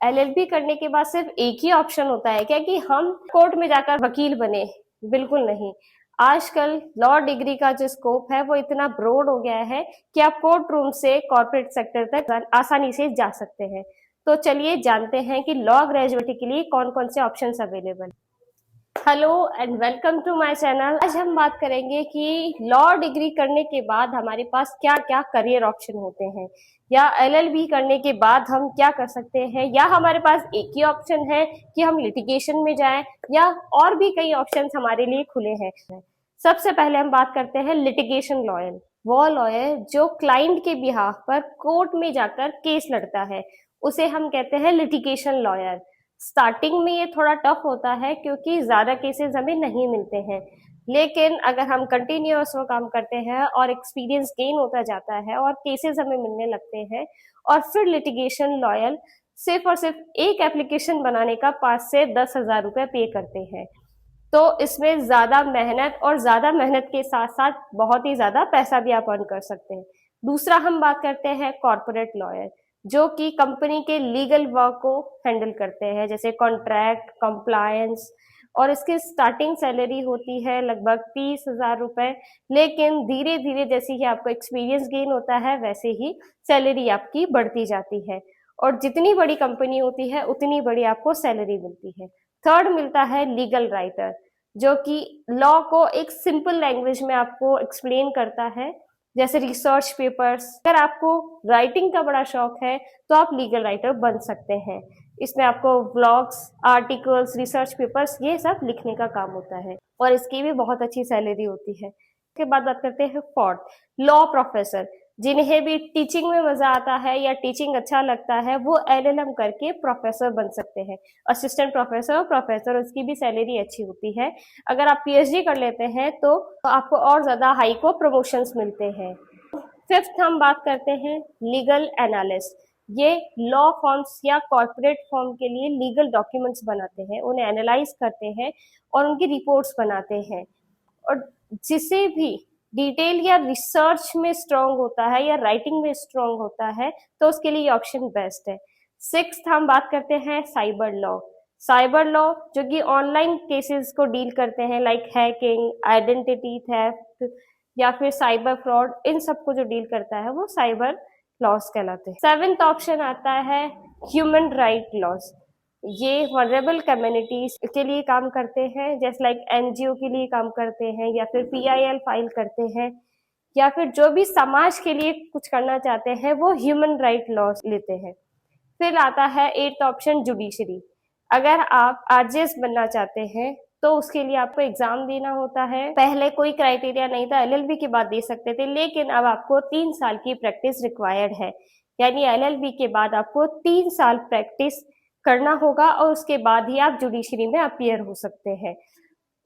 LLB करने के बाद सिर्फ एक ही ऑप्शन होता है क्या कि हम कोर्ट में जाकर वकील बने? बिल्कुल नहीं। आजकल लॉ डिग्री का जो स्कोप है वो इतना ब्रॉड हो गया है कि आप कोर्ट रूम से कॉर्पोरेट सेक्टर तक आसानी से जा सकते हैं। तो चलिए जानते हैं कि लॉ ग्रेजुएट के लिए कौन कौन से options available. Hello and welcome to my channel. आज हम बात करेंगे कि लॉ डिग्री करने के बाद हमारे पास क्या क्या करियर ऑप्शन होते हैं, या एलएलबी करने के बाद हम क्या कर सकते हैं, या हमारे पास एक ही ऑप्शन है कि हम लिटिगेशन में जाएं, या और भी कई ऑप्शंस हमारे लिए खुले हैं। सबसे पहले हम बात करते हैं लिटिगेशन लॉयर। वो लॉयर जो क्लाइंट के बिहाफ पर कोर्ट में जाकर केस लड़ता है उसे हम कहते हैं लिटिगेशन लॉयर। स्टार्टिंग में ये थोड़ा टफ होता है क्योंकि ज्यादा केसेस हमें नहीं मिलते हैं, लेकिन अगर हम कंटिन्यूअस वो काम करते हैं और एक्सपीरियंस गेन होता जाता है और केसेस हमें मिलने लगते हैं, और फिर लिटिगेशन लॉयर सिर्फ और सिर्फ एक एप्लीकेशन बनाने का 5 से 10 हजार रुपए पे करते हैं। तो इसमें ज्यादा मेहनत, और ज्यादा मेहनत के साथ साथ बहुत ही ज्यादा पैसा भी आप अर्न कर सकते हैं। दूसरा हम बात करते हैं कॉर्पोरेट लॉयर, जो कि कंपनी के लीगल वर्क को हैंडल करते हैं, जैसे कॉन्ट्रैक्ट, कंप्लायंस, और इसकी स्टार्टिंग सैलरी होती है लगभग 30 हजार रुपए। लेकिन धीरे धीरे जैसे ही आपको एक्सपीरियंस गेन होता है वैसे ही सैलरी आपकी बढ़ती जाती है, और जितनी बड़ी कंपनी होती है उतनी बड़ी आपको सैलरी मिलती है। थर्ड मिलता है लीगल राइटर, जो कि लॉ को एक सिंपल लैंग्वेज में आपको एक्सप्लेन करता है, जैसे रिसर्च पेपर्स। अगर आपको राइटिंग का बड़ा शौक है तो आप लीगल राइटर बन सकते हैं। इसमें आपको ब्लॉग्स, आर्टिकल्स, रिसर्च पेपर्स ये सब लिखने का काम होता है, और इसकी भी बहुत अच्छी सैलरी होती है। उसके बाद बात करते हैं फोर्थ, लॉ प्रोफेसर। जिन्हें भी टीचिंग में मजा आता है या टीचिंग अच्छा लगता है वो एलएलएम करके प्रोफेसर बन सकते हैं। असिस्टेंट प्रोफेसर, प्रोफेसर, उसकी भी सैलरी अच्छी होती है। अगर आप पीएचडी कर लेते हैं तो आपको और ज्यादा हाई को प्रमोशंस मिलते हैं। फिफ्थ हम बात करते हैं लीगल एनालिस्ट। ये लॉ फॉर्म्स या कॉर्पोरेट फॉर्म के लिए लीगल डॉक्यूमेंट्स बनाते हैं, उन्हें एनालाइज करते हैं और उनकी रिपोर्ट्स बनाते हैं। और जिसे भी डिटेल या रिसर्च में स्ट्रांग होता है या राइटिंग में स्ट्रांग होता है तो उसके लिए ऑप्शन बेस्ट है। सिक्स्थ हम बात करते हैं साइबर लॉ। साइबर लॉ जो कि ऑनलाइन केसेस को डील करते हैं, लाइक हैकिंग, आइडेंटिटी थेफ्ट या फिर साइबर फ्रॉड, इन सबको जो डील करता है वो साइबर लॉस कहलाते हैं। सेवेंथ ऑप्शन आता है ह्यूमन राइट लॉस। ये वनरेबल कम्युनिटीज के लिए काम करते हैं, जैसे लाइक एनजीओ के लिए काम करते हैं, या फिर पीआईएल फाइल करते हैं, या फिर जो भी समाज के लिए कुछ करना चाहते हैं वो ह्यूमन राइट लॉस लेते हैं। फिर आता है एट्थ ऑप्शन जुडिशरी। अगर आप आरजेएस बनना चाहते हैं तो उसके लिए आपको एग्जाम देना होता है। पहले कोई क्राइटेरिया नहीं था, एलएलबी के बाद दे सकते थे, लेकिन अब आपको 3 साल की प्रैक्टिस रिक्वायर्ड है। यानी एलएलबी के बाद आपको 3 साल प्रैक्टिस करना होगा और उसके बाद ही आप जुडिशरी में अपीयर हो सकते हैं।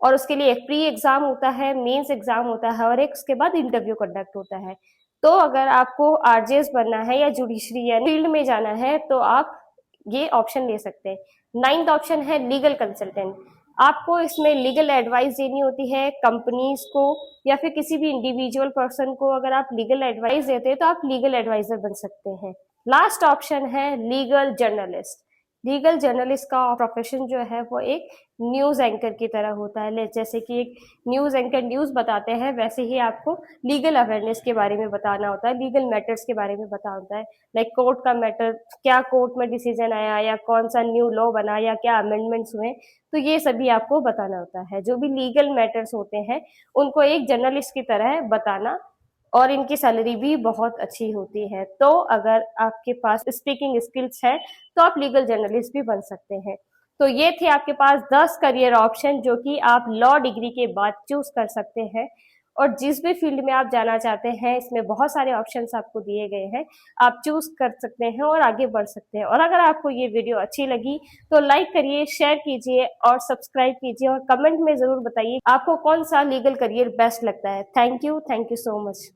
और उसके लिए एक प्री एग्जाम होता है, मेंस एग्जाम होता है, और एक उसके बाद इंटरव्यू कंडक्ट होता है। तो अगर आपको आरजेएस बनना है या जुडिशरी या फील्ड में जाना है तो आप ये ऑप्शन ले सकते हैं। नाइन्थ ऑप्शन है लीगल कंसल्टेंट। आपको इसमें लीगल एडवाइस देनी होती है कंपनीज को या फिर किसी भी इंडिविजुअल पर्सन को। अगर आप लीगल एडवाइस देते हैं तो आप लीगल एडवाइजर बन सकते हैं। लास्ट ऑप्शन है लीगल जर्नलिस्ट। लीगल जर्नलिस्ट का प्रोफेशन जो है वो एक न्यूज एंकर की तरह होता है। जैसे कि एक न्यूज एंकर न्यूज बताते हैं, वैसे ही आपको लीगल अवेयरनेस के बारे में बताना होता है, लीगल मैटर्स के बारे में बताना होता है, लाइक कोर्ट का मैटर, क्या कोर्ट में डिसीजन आया, या कौन सा न्यू लॉ बना, या क्या अमेंडमेंट्स हुए, तो ये सभी आपको बताना होता है। जो भी लीगल मैटर्स होते हैं उनको एक जर्नलिस्ट की तरह बताना, और इनकी सैलरी भी बहुत अच्छी होती है। तो अगर आपके पास स्पीकिंग स्किल्स है तो आप लीगल जर्नलिस्ट भी बन सकते हैं। तो ये थे आपके पास 10 करियर ऑप्शन जो कि आप लॉ डिग्री के बाद चूज कर सकते हैं। और जिस भी फील्ड में आप जाना चाहते हैं इसमें बहुत सारे ऑप्शंस आपको दिए गए हैं, आप चूज कर सकते हैं और आगे बढ़ सकते हैं। और अगर आपको ये वीडियो अच्छी लगी तो लाइक करिए, शेयर कीजिए और सब्सक्राइब कीजिए, और कमेंट में जरूर बताइए आपको कौन सा लीगल करियर बेस्ट लगता है। Thank you so much.